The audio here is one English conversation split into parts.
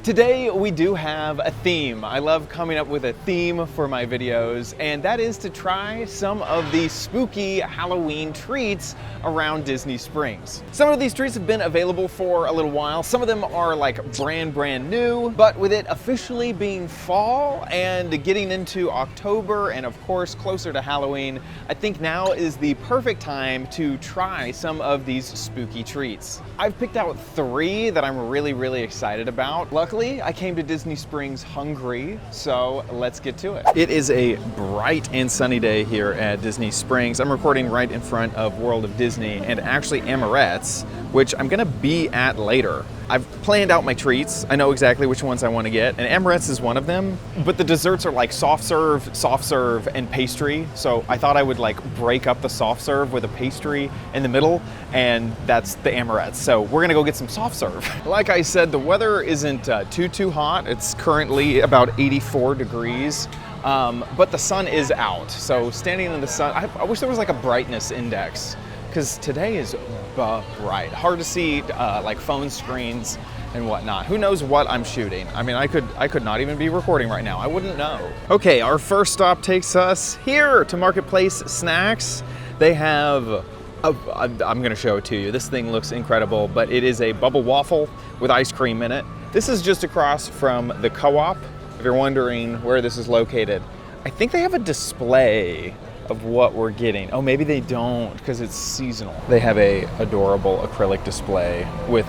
Today we do have a theme. I love coming up with a theme for my videos, and that is to try some of the spooky Halloween treats around Disney Springs. Some of these treats have been available for a little while. Some of them are like brand new, but with it officially being fall and getting into October and of course closer to Halloween, I think now is the perfect time to try some of these spooky treats. I've picked out 3 that I'm really excited about. Luckily, I came to Disney Springs hungry, so let's get to it. It is a bright and sunny day here at Disney Springs. I'm recording right in front of World of Disney and actually Amorettes, which I'm gonna be at later. I've planned out my treats. I know exactly which ones I want to get, and Amorettes is one of them. But the desserts are like soft serve, and pastry. So I thought I would like break up the soft serve with a pastry in the middle, and that's the Amorettes. So we're gonna go get some soft serve. Like I said, the weather isn't too hot. It's currently about 84 degrees. But the sun is out. So standing in the sun, I wish there was like a brightness index, because today is bright. Hard to see like phone screens and whatnot. Who knows what I'm shooting? I mean, I could not even be recording right now. I wouldn't know. Okay, our first stop takes us here to Marketplace Snacks. They have, I'm gonna show it to you. This thing looks incredible, but it is a bubble waffle with ice cream in it. This is just across from the Co-op, if you're wondering where this is located. I think they have a display of what we're getting. Oh, maybe they don't because it's seasonal. They have a adorable acrylic display with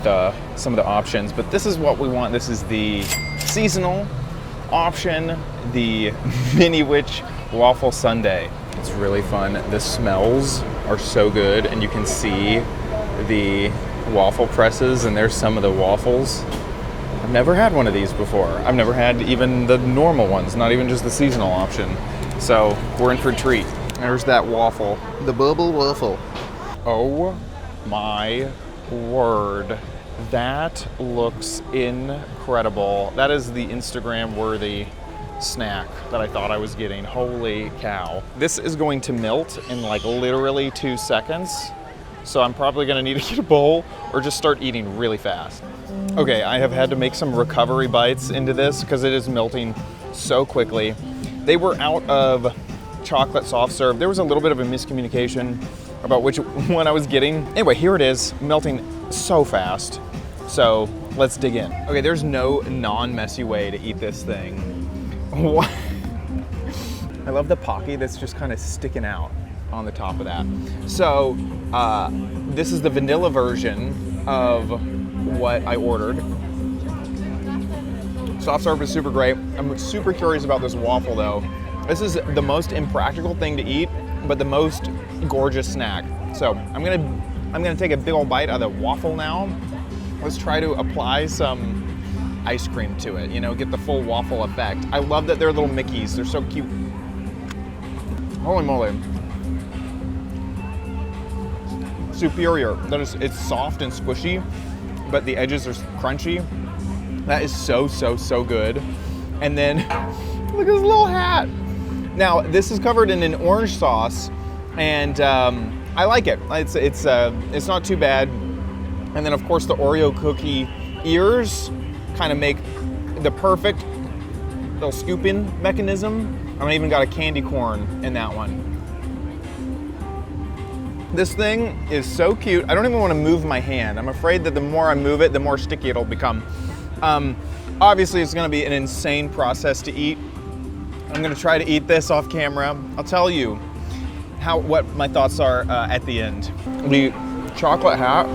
some of the options, but this is what we want. This is the seasonal option, the Minnie Witch Waffle Sundae. It's really fun. The smells are so good, and you can see the waffle presses, and there's some of the waffles. I've never had one of these before. I've never had even the normal ones, not even just the seasonal option. So we're in for a treat. There's that waffle, the bubble waffle. Oh my word. That looks incredible. That is the Instagram worthy snack that I thought I was getting. Holy cow. This is going to melt in like literally 2 seconds. So I'm probably gonna need to get a bowl or just start eating really fast. Okay, I have had to make some recovery bites into this because it is melting so quickly. They were out of chocolate soft serve. There was a little bit of a miscommunication about which one I was getting. Anyway, here it is, melting so fast. So let's dig in. Okay, there's no non-messy way to eat this thing. What? I love the Pocky that's just kind of sticking out on the top of that. So this is the vanilla version of what I ordered. Soft serve is super great. I'm super curious about this waffle though. This is the most impractical thing to eat, but the most gorgeous snack. So I'm gonna take a big old bite of the waffle now. Let's try to apply some ice cream to it, you know, get the full waffle effect. I love that they're little Mickeys. They're so cute. Holy moly. Superior. That is, it's soft and squishy, but the edges are crunchy. That is so good. And then look at this little hat. Now this is covered in an orange sauce, and I like it. It's not too bad. And then of course the Oreo cookie ears kind of make the perfect little scooping mechanism. I even got a candy corn in that one. This thing is so cute. I don't even want to move my hand. I'm afraid that the more I move it, the more sticky it'll become. Obviously it's gonna be an insane process to eat. I'm gonna try to eat this off camera. I'll tell you what my thoughts are at the end. The chocolate hat,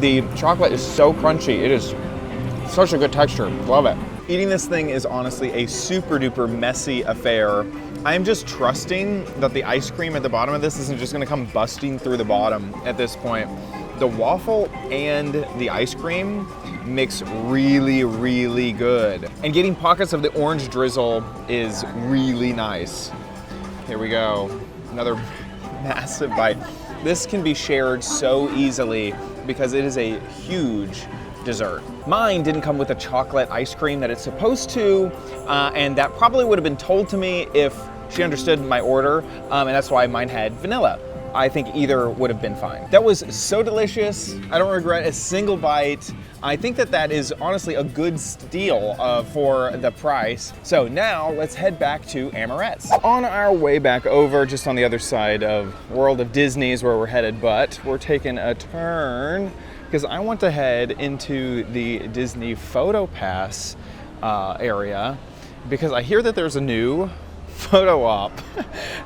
the chocolate is so crunchy. It is such a good texture, love it. Eating this thing is honestly a super duper messy affair. I'm just trusting that the ice cream at the bottom of this isn't just gonna come busting through the bottom at this point. The waffle and the ice cream mix really good. And getting pockets of the orange drizzle is really nice. Here we go, another massive bite. This can be shared so easily because it is a huge dessert. Mine didn't come with a chocolate ice cream that it's supposed to, and that probably would have been told to me if she understood my order, and that's why mine had vanilla. I think either would have been fine. That was so delicious. I don't regret a single bite. I think that that is honestly a good steal for the price. So now let's head back to Amorettes. On our way back over, just on the other side of World of Disney is where we're headed, but we're taking a turn because I want to head into the Disney Photopass area because I hear that there's a new photo op.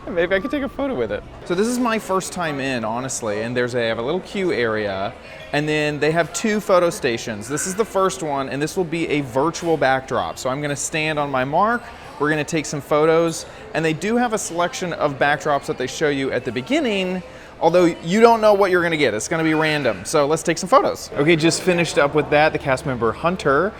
Maybe I could take a photo with it. So this is my first time in, honestly, and they have a little queue area, and then they have 2 photo stations. This is the first one, and this will be a virtual backdrop. So I'm gonna stand on my mark, we're gonna take some photos, and they do have a selection of backdrops that they show you at the beginning, although you don't know what you're gonna get. It's gonna be random. So let's take some photos. Okay, just finished up with that. The cast member Hunter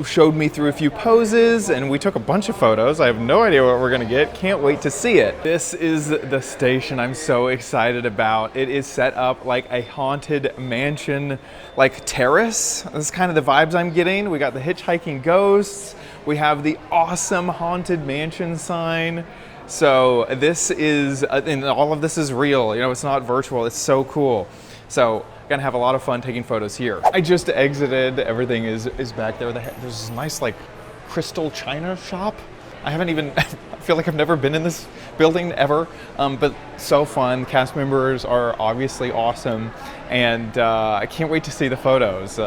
showed me through a few poses and we took a bunch of photos. I have no idea what we're gonna get. Can't wait to see it. This is the station I'm so excited about. It is set up like a haunted mansion, like terrace. This is kind of the vibes I'm getting. We got the hitchhiking ghosts. We have the awesome Haunted Mansion sign. So this is, and all of this is real, you know, it's not virtual, it's so cool. So gonna have a lot of fun taking photos here. I just exited, everything is back there. There's this nice like crystal china shop. I haven't even, I feel like I've never been in this building ever, but so fun. Cast members are obviously awesome, and I can't wait to see the photos.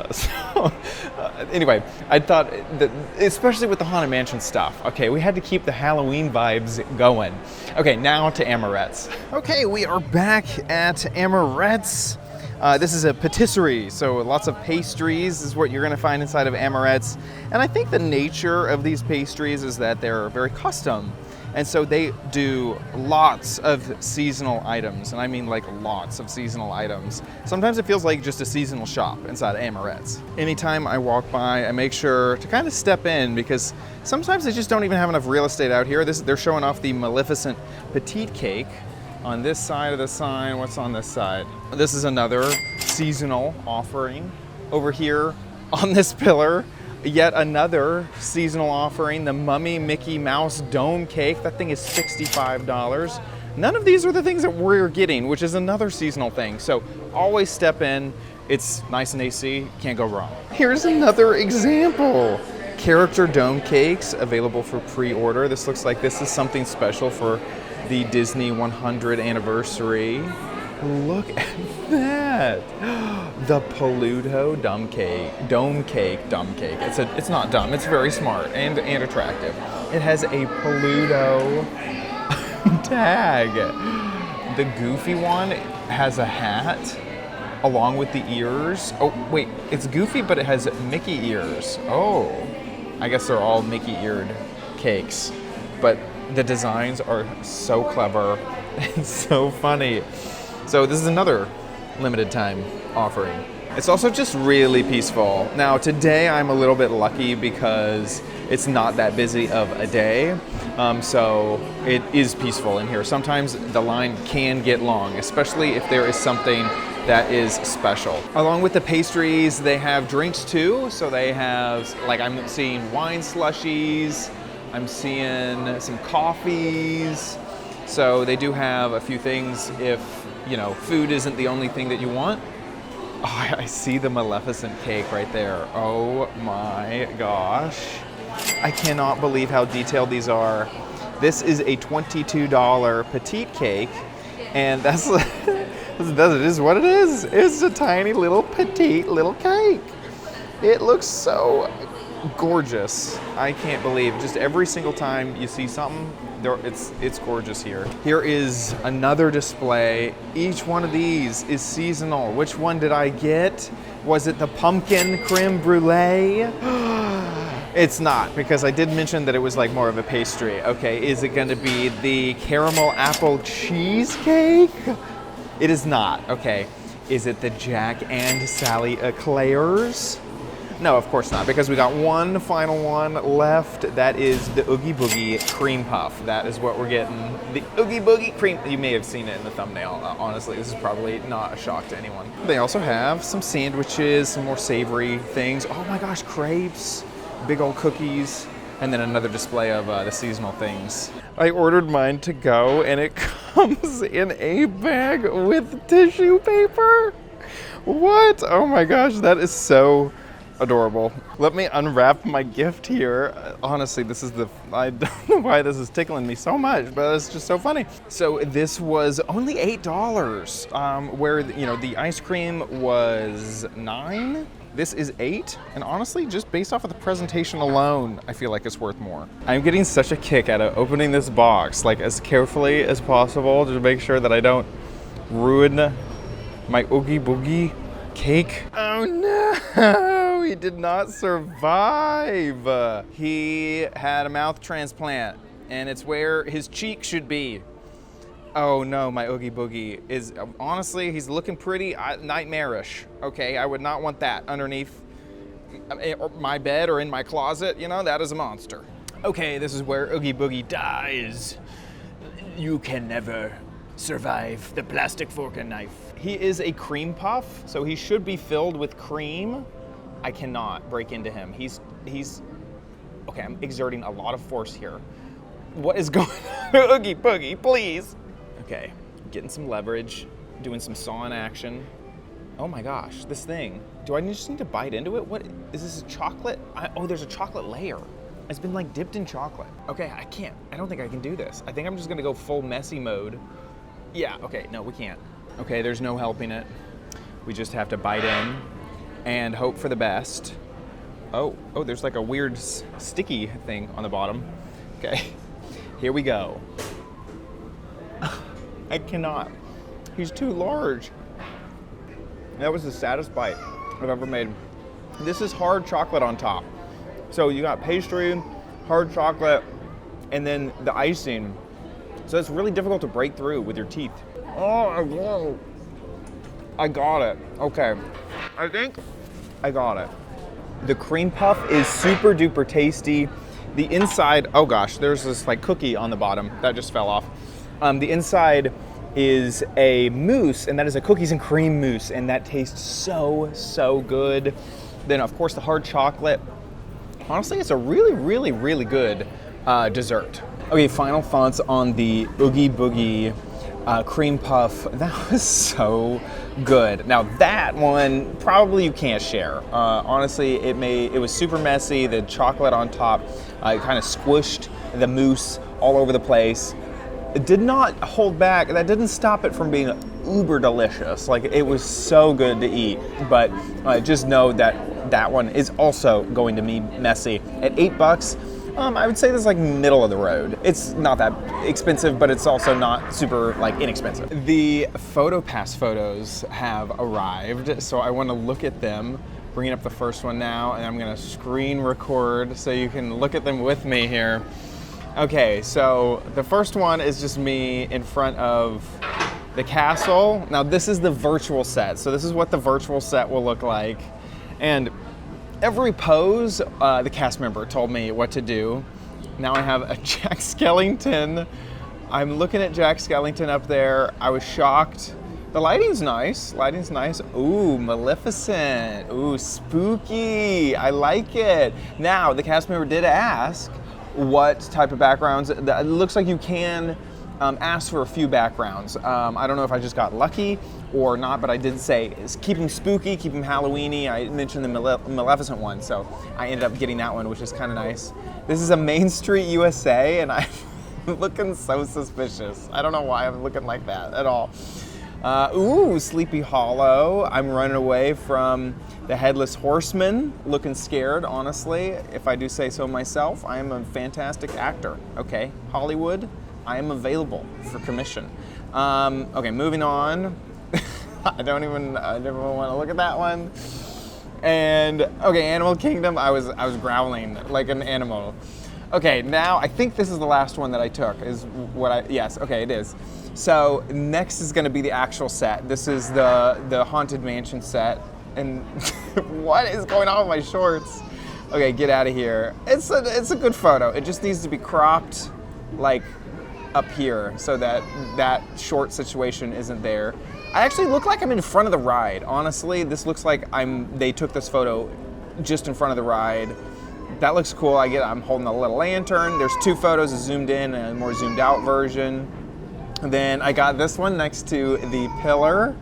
Anyway, I thought that, especially with the Haunted Mansion stuff, okay, we had to keep the Halloween vibes going. Okay, now to Amorettes. Okay, we are back at Amorettes. This is a patisserie, so lots of pastries is what you're gonna find inside of Amorettes. And I think the nature of these pastries is that they're very custom. And so they do lots of seasonal items, and I mean like lots of seasonal items. Sometimes it feels like just a seasonal shop inside of Amorettes. Anytime I walk by, I make sure to kind of step in because sometimes they just don't even have enough real estate out here. They're showing off the Maleficent Petite Cake. On this side of the sign, what's on this side? This is another seasonal offering. Over here on this pillar, yet another seasonal offering, the Mummy Mickey Mouse Dome Cake. That thing is $65. None of these are the things that we're getting, which is another seasonal thing. So always step in. It's nice and AC, can't go wrong. Here's another example. Character dome cakes available for pre-order. This looks like this is something special for the Disney 100th anniversary. Look at that. The Peludo dome cake. It's not dumb, it's very smart and attractive. It has a Peludo tag. The Goofy one has a hat along with the ears. Oh, wait, it's Goofy, but it has Mickey ears. Oh, I guess they're all Mickey-eared cakes. But the designs are so clever and so funny. So this is another limited time offering. It's also just really peaceful. Now today I'm a little bit lucky because it's not that busy of a day. So it is peaceful in here. Sometimes the line can get long, especially if there is something that is special. Along with the pastries, they have drinks too. So they have, like I'm seeing wine slushies, I'm seeing some coffees. So they do have a few things if, you know, food isn't the only thing that you want. Oh, I see the Maleficent cake right there. Oh my gosh. I cannot believe how detailed these are. This is a $22 petite cake, and that's it is what it is. It's a tiny little petite little cake. It looks so gorgeous. I can't believe just every single time you see something, it's gorgeous here. Here is another display. Each one of these is seasonal. Which one did I get? Was it the pumpkin creme brulee? It's not, because I did mention that it was like more of a pastry. Okay, is it gonna be the caramel apple cheesecake? It is not, okay. Is it the Jack and Sally Eclairs? No, of course not, because we got one final one left. That is the Oogie Boogie cream puff. That is what we're getting. The Oogie Boogie cream. You may have seen it in the thumbnail. Honestly, this is probably not a shock to anyone. They also have some sandwiches, some more savory things. Oh my gosh, crepes, big old cookies. And then another display of the seasonal things. I ordered mine to go, and it comes in a bag with tissue paper. What? Oh my gosh, that is so adorable. Let me unwrap my gift here. Honestly, I don't know why this is tickling me so much, but it's just so funny. So this was only $8, where the ice cream was $9. This is $8, and honestly, just based off of the presentation alone, I feel like it's worth more. I'm getting such a kick out of opening this box, like as carefully as possible to make sure that I don't ruin my Oogie Boogie cake. Oh no, he did not survive. He had a mouth transplant, and it's where his cheek should be. Oh no, my Oogie Boogie is, honestly, he's looking pretty nightmarish. Okay, I would not want that underneath my bed or in my closet. That is a monster. Okay, this is where Oogie Boogie dies. You can never survive the plastic fork and knife. He is a cream puff, so he should be filled with cream. I cannot break into him. He's okay, I'm exerting a lot of force here. What is going on? Oogie Boogie, please. Okay, getting some leverage, doing some sawing action. Oh my gosh, this thing. Do I just need to bite into it? What, is this a chocolate? Oh, there's a chocolate layer. It's been like dipped in chocolate. Okay, I don't think I can do this. I think I'm just gonna go full messy mode. Yeah, okay, no, we can't. Okay, there's no helping it. We just have to bite in and hope for the best. Oh, there's like a weird sticky thing on the bottom. Okay, here we go. I cannot. He's too large. That was the saddest bite I've ever made. This is hard chocolate on top. So you got pastry, hard chocolate, and then the icing. So it's really difficult to break through with your teeth. Oh, I got it. Okay. I think I got it. The cream puff is super duper tasty. The inside, oh gosh, there's this like cookie on the bottom that just fell off. The inside is a mousse, and that is a cookies and cream mousse, and that tastes so good. Then of course the hard chocolate. Honestly, it's a really good dessert. Okay, final thoughts on the Oogie Boogie cream puff. That was so good. Now that one, probably you can't share. Honestly, it was super messy. The chocolate on top, it kind of squished the mousse all over the place. It did not hold back. That didn't stop it from being uber delicious. Like, it was so good to eat, but just know that that one is also going to be messy. At $8, I would say this is like middle of the road. It's not that expensive, but it's also not super like inexpensive. The Photopass photos have arrived, so I want to look at them. Bringing up the first one now, and I'm gonna screen record so you can look at them with me here. Okay, so the first one is just me in front of the castle. Now this is the virtual set, so this is what the virtual set will look like. And every pose, the cast member told me what to do. Now I have a Jack Skellington. I'm looking at Jack Skellington up there. I was shocked. The lighting's nice. Ooh, Maleficent. Ooh, spooky. I like it. Now, the cast member did ask what type of backgrounds. It looks like you can ask for a few backgrounds. I don't know if I just got lucky or not, but I did say, keep them spooky, keep them Halloween-y. I mentioned the Maleficent one, so I ended up getting that one, which is kind of nice. This is a Main Street USA, and I'm looking so suspicious. I don't know why I'm looking like that at all. Ooh, Sleepy Hollow. I'm running away from the Headless Horseman, looking scared, honestly. If I do say so myself, I am a fantastic actor, okay? Hollywood, I am available for commission. Okay, moving on. I don't even want to look at that one. And, okay, Animal Kingdom, I was growling like an animal. Okay, now I think this is the last one that I took, yes, okay, it is. So next is gonna be the actual set. This is the Haunted Mansion set. And what is going on with my shorts? Okay, get out of here. It's a good photo. It just needs to be cropped like up here so that that short situation isn't there. I actually look like I'm in front of the ride. Honestly, this looks like they took this photo just in front of the ride. that looks cool. I'm holding a little lantern. There's 2 photos, a zoomed in and a more zoomed out version. And then I got this one next to the pillar.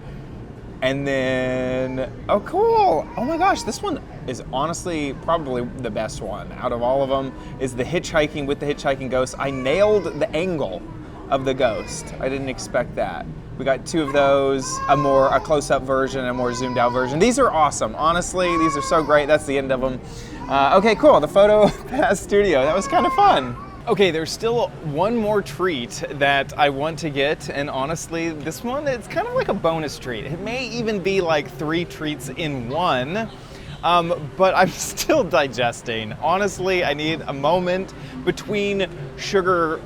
And then, oh cool, oh my gosh, this one is honestly probably the best one out of all of them, is the hitchhiking with the hitchhiking ghost. I nailed the angle of the ghost. I didn't expect that. We got 2 of those, a close-up version, a more zoomed out version. These are awesome, honestly, these are so great. That's the end of them. Okay, cool, the Photopass Studio, that was kind of fun. Okay, there's still one more treat that I want to get, and honestly, this one, it's kind of like a bonus treat. It may even be like 3 treats in one, but I'm still digesting. Honestly, I need a moment between sugar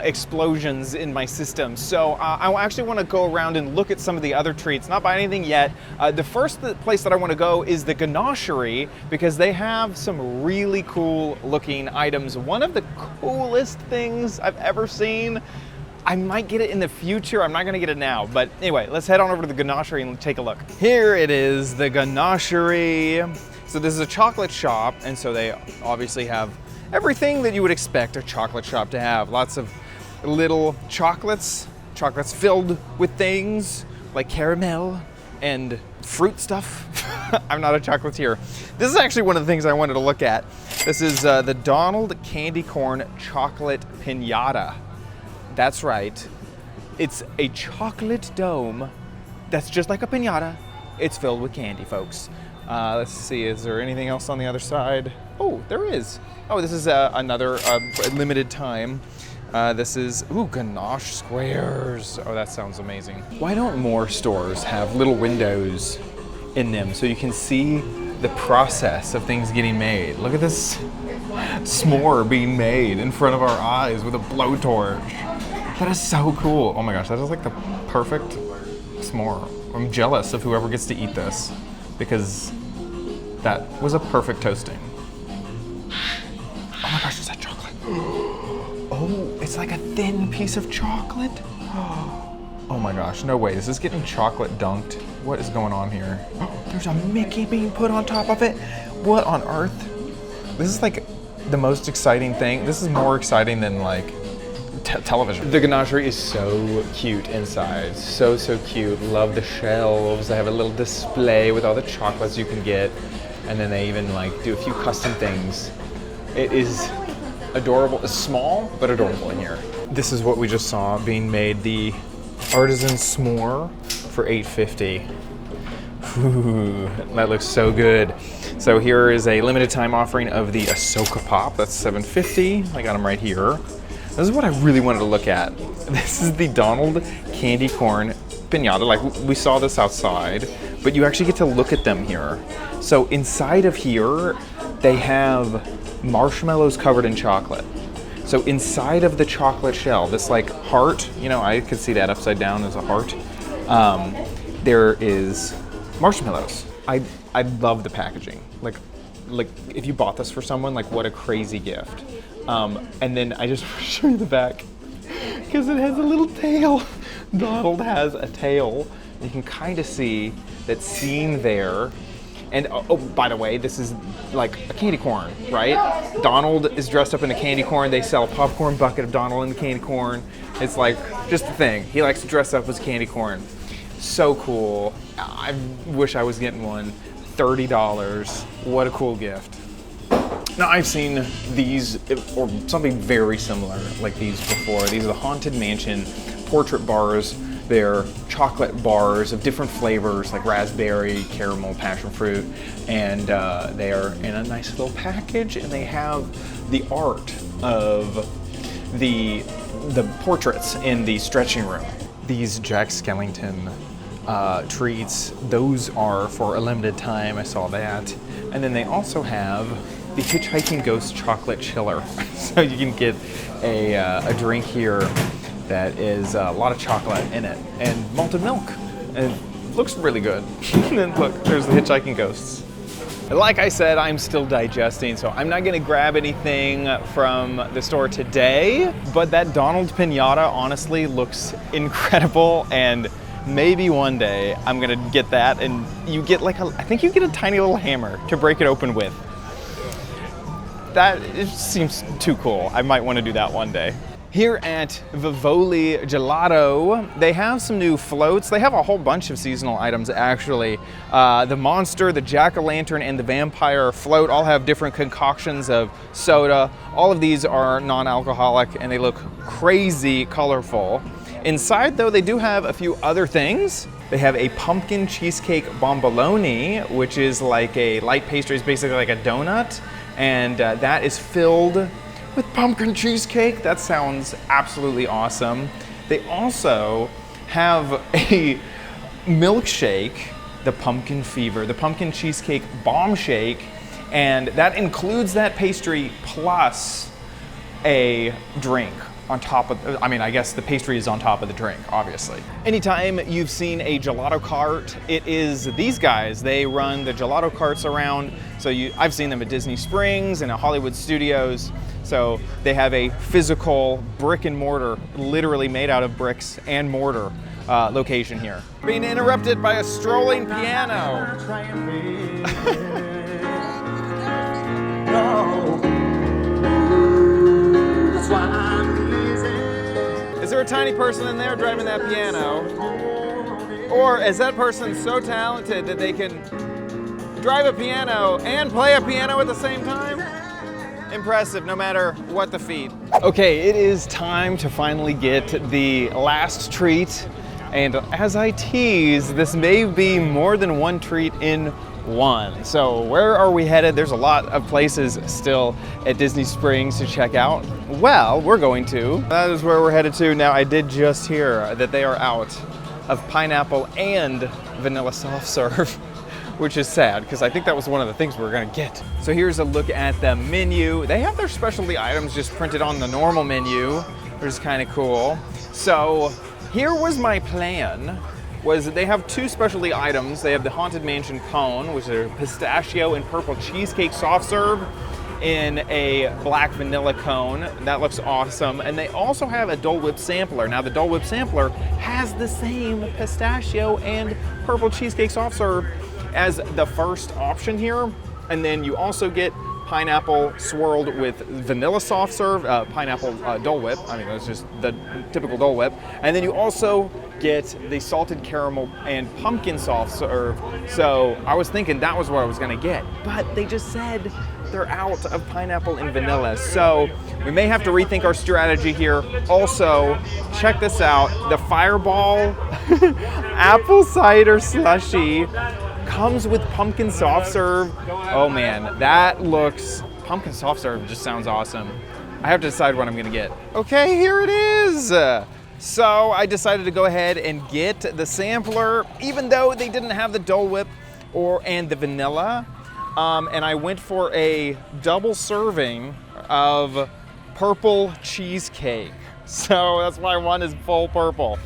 explosions in my system. So I actually want to go around and look at some of the other treats, not buy anything yet. The first place that I want to go is the ganachery, because they have some really cool looking items. One of the coolest things I've ever seen. I might get it in the future. I'm not gonna get it now, but anyway, let's head on over to the ganachery and take a look. Here it is, the ganachery. So this is a chocolate shop, and so they obviously have everything that you would expect a chocolate shop to have. Lots of little chocolates filled with things like caramel and fruit stuff. I'm not a chocolatier. This is actually one of the things I wanted to look at. This is the Donald Candy Corn Chocolate Piñata. That's right. It's a chocolate dome that's just like a piñata. It's filled with candy, folks. Let's see, is there anything else on the other side? Oh, there is. Oh, this is another limited time. This is, ooh, ganache squares. Oh, that sounds amazing. Why don't more stores have little windows in them so you can see the process of things getting made? Look at this s'more being made in front of our eyes with a blowtorch. That is so cool. Oh my gosh, that is like the perfect s'more. I'm jealous of whoever gets to eat this, because that was a perfect toasting. Oh my gosh, is that chocolate? Oh, it's like a thin piece of chocolate. Oh my gosh, no way, is this getting chocolate dunked? What is going on here? There's a Mickey being put on top of it. What on earth? This is like the most exciting thing. This is more exciting than like television. The ganachery is so cute inside. So cute. Love the shelves. They have a little display with all the chocolates you can get. And then they even like do a few custom things. It is adorable. It's small, but adorable in here. This is what we just saw being made, the artisan s'more for $8.50. Ooh, that looks so good. So here is a limited time offering of the Ahsoka Pop. That's $7.50. I got them right here. This is what I really wanted to look at. This is the Donald Candy Corn Piñata. Like, we saw this outside, but you actually get to look at them here. So inside of here, they have marshmallows covered in chocolate. So inside of the chocolate shell, this like heart, you know, I could see that upside down as a heart. There is marshmallows. I love the packaging. Like if you bought this for someone, like what a crazy gift. And then I just want to show you the back because it has a little tail. Donald has a tail. You can kind of see that seam there. And oh, by the way, this is like a candy corn, right? Donald is dressed up in a candy corn. They sell a popcorn bucket of Donald in the candy corn. It's like just the thing. He likes to dress up as candy corn. So cool. I wish I was getting one. $30. What a cool gift. Now, I've seen these, or something very similar like these before. These are the Haunted Mansion portrait bars. They're chocolate bars of different flavors like raspberry, caramel, passion fruit, and they are in a nice little package, and they have the art of the portraits in the stretching room. These Jack Skellington treats, those are for a limited time. I saw that. And then they also have the Hitchhiking Ghost Chocolate Chiller. So you can get a drink here that is a lot of chocolate in it and malted milk. And it looks really good. And then look, there's the Hitchhiking Ghosts. Like I said, I'm still digesting, so I'm not gonna grab anything from the store today, but that Donald Piñata honestly looks incredible, and maybe one day I'm gonna get that, and you get like I think you get a tiny little hammer to break it open with. that it seems too cool. I might want to do that one day. Here at Vivoli Gelato, they have some new floats. They have a whole bunch of seasonal items, actually. The monster, the jack-o'-lantern, and the vampire float all have different concoctions of soda. All of these are non-alcoholic, and they look crazy colorful. Inside, though, they do have a few other things. They have a pumpkin cheesecake bomboloni, which is like a light pastry. It's basically like a donut, and that is filled with pumpkin cheesecake. That sounds absolutely awesome. They also have a milkshake, the pumpkin fever, the pumpkin cheesecake bomb shake, and that includes that pastry plus a drink on top of, I mean, I guess the pastry is on top of the drink, obviously. Anytime you've seen a gelato cart, it is these guys. They run the gelato carts around. So I've seen them at Disney Springs and at Hollywood Studios. So they have a physical brick and mortar, literally made out of bricks and mortar location here. Being interrupted by a strolling piano. Is there a tiny person in there driving that piano? Or is that person so talented that they can drive a piano and play a piano at the same time? Impressive, no matter what the feat. Okay, it is time to finally get the last treat. And as I tease, this may be more than one treat in one. So where are we headed? There's a lot of places still at Disney Springs to check out. Well, we're going to. That is where we're headed to. Now, I did just hear that they are out of pineapple and vanilla soft serve, which is sad because I think that was one of the things we were gonna get. So here's a look at the menu. They have their specialty items just printed on the normal menu, which is kind of cool. So here was my plan. Was that they have two specialty items. They have the Haunted Mansion cone, which is a pistachio and purple cheesecake soft serve in a black vanilla cone. That looks awesome. And they also have a Dole Whip sampler. Now the Dole Whip sampler has the same pistachio and purple cheesecake soft serve as the first option here. And then you also get pineapple swirled with vanilla soft serve, pineapple Dole Whip. I mean, that's just the typical Dole Whip. And then you also get the salted caramel and pumpkin soft serve. So I was thinking that was what I was gonna get, but they just said they're out of pineapple and vanilla. So we may have to rethink our strategy here. Also, check this out. The Fireball apple cider slushy comes with pumpkin soft serve. Oh man, that looks, pumpkin soft serve just sounds awesome. I have to decide what I'm gonna get. Okay, here it is. So I decided to go ahead and get the sampler, even though they didn't have the Dole Whip and the vanilla. And I went for a double serving of purple cheesecake. So that's why one is full purple.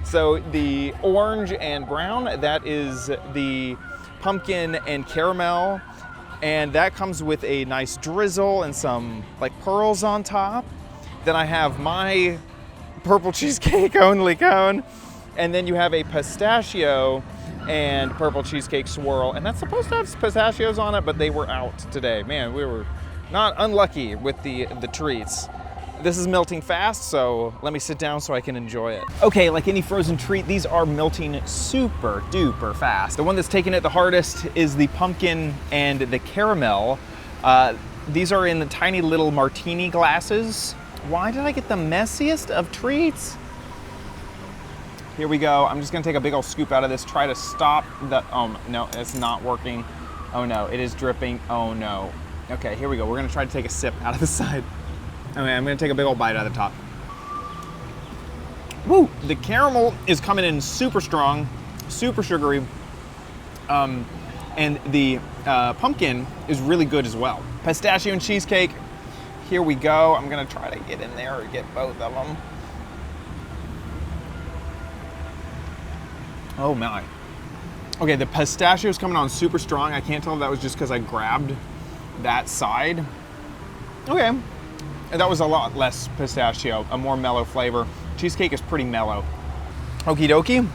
So the orange and brown, that is the pumpkin and caramel. And that comes with a nice drizzle and some like pearls on top. Then I have my purple cheesecake only cone. And then you have a pistachio and purple cheesecake swirl. And that's supposed to have pistachios on it, but they were out today. Man, we were not unlucky with the treats. This is melting fast, so let me sit down so I can enjoy it. Okay, like any frozen treat, these are melting super duper fast. The one that's taking it the hardest is the pumpkin and the caramel. These are in the tiny little martini glasses. Why did I get the messiest of treats? Here we go. I'm just gonna take a big old scoop out of this, try to stop the, oh no, it's not working. Oh no, it is dripping, oh no. Okay, here we go. We're gonna try to take a sip out of the side. Okay, I'm gonna take a big old bite out of the top. Woo! The caramel is coming in super strong, super sugary, and the pumpkin is really good as well. Pistachio and cheesecake, here we go. I'm gonna try to get in there or get both of them. Oh my. Okay, the pistachio is coming on super strong. I can't tell if that was just because I grabbed that side. Okay. And that was a lot less pistachio, a more mellow flavor. Cheesecake is pretty mellow. Okie dokie,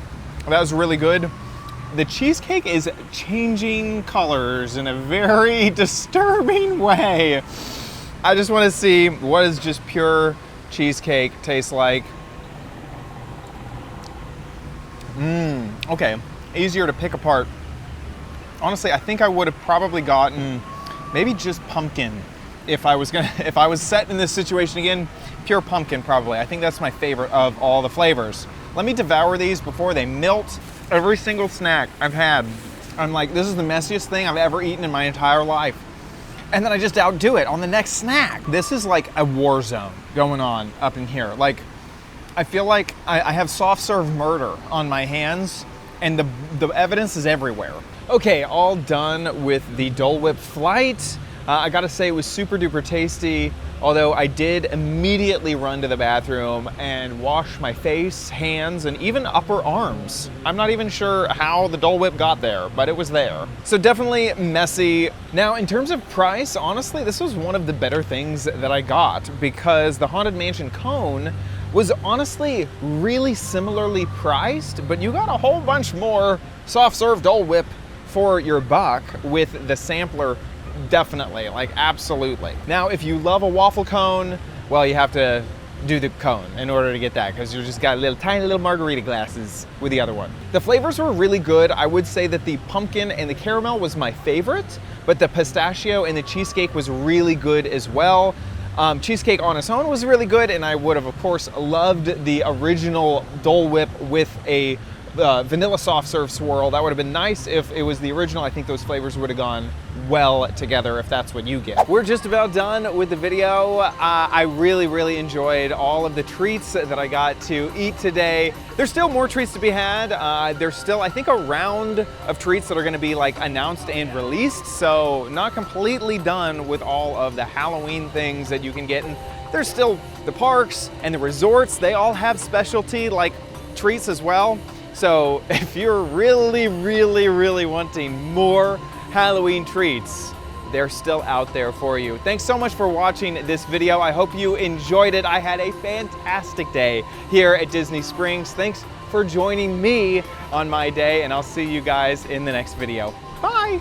that was really good. The cheesecake is changing colors in a very disturbing way. I just want to see what does just pure cheesecake taste like. Okay, easier to pick apart. Honestly, I think I would have probably gotten maybe just pumpkin if I was set in this situation again. Pure pumpkin probably. I think that's my favorite of all the flavors. Let me devour these before they melt. Every single snack I've had, I'm like, this is the messiest thing I've ever eaten in my entire life. And then I just outdo it on the next snack. This is like a war zone going on up in here. Like, I feel like I have soft serve murder on my hands, and the evidence is everywhere. Okay, all done with the Dole Whip flight. I gotta say it was super duper tasty, although I did immediately run to the bathroom and wash my face, hands, and even upper arms. I'm not even sure how the Dole Whip got there, but it was there. So definitely messy. Now, in terms of price, honestly, this was one of the better things that I got, because the Haunted Mansion cone was honestly really similarly priced, but you got a whole bunch more soft serve Dole Whip for your buck with the sampler. Definitely, like absolutely. Now, if you love a waffle cone, well, you have to do the cone in order to get that, because you just got tiny little margarita glasses with the other one. The flavors were really good. I would say that the pumpkin and the caramel was my favorite, but the pistachio and the cheesecake was really good as well. Cheesecake on its own was really good, and I would have, of course, loved the original Dole Whip with a vanilla soft serve swirl. That would have been nice if it was the original. I think those flavors would have gone well together if that's what you get. We're just about done with the video. I really enjoyed all of the treats that I got to eat today. There's still more treats to be had. There's still, I think, a round of treats that are gonna be like announced and released, so not completely done with all of the Halloween things that you can get. And there's still the parks and the resorts. They all have specialty like treats as well. So if you're really wanting more Halloween treats, they're still out there for you. Thanks so much for watching this video. I hope you enjoyed it. I had a fantastic day here at Disney Springs. Thanks for joining me on my day, and I'll see you guys in the next video. Bye.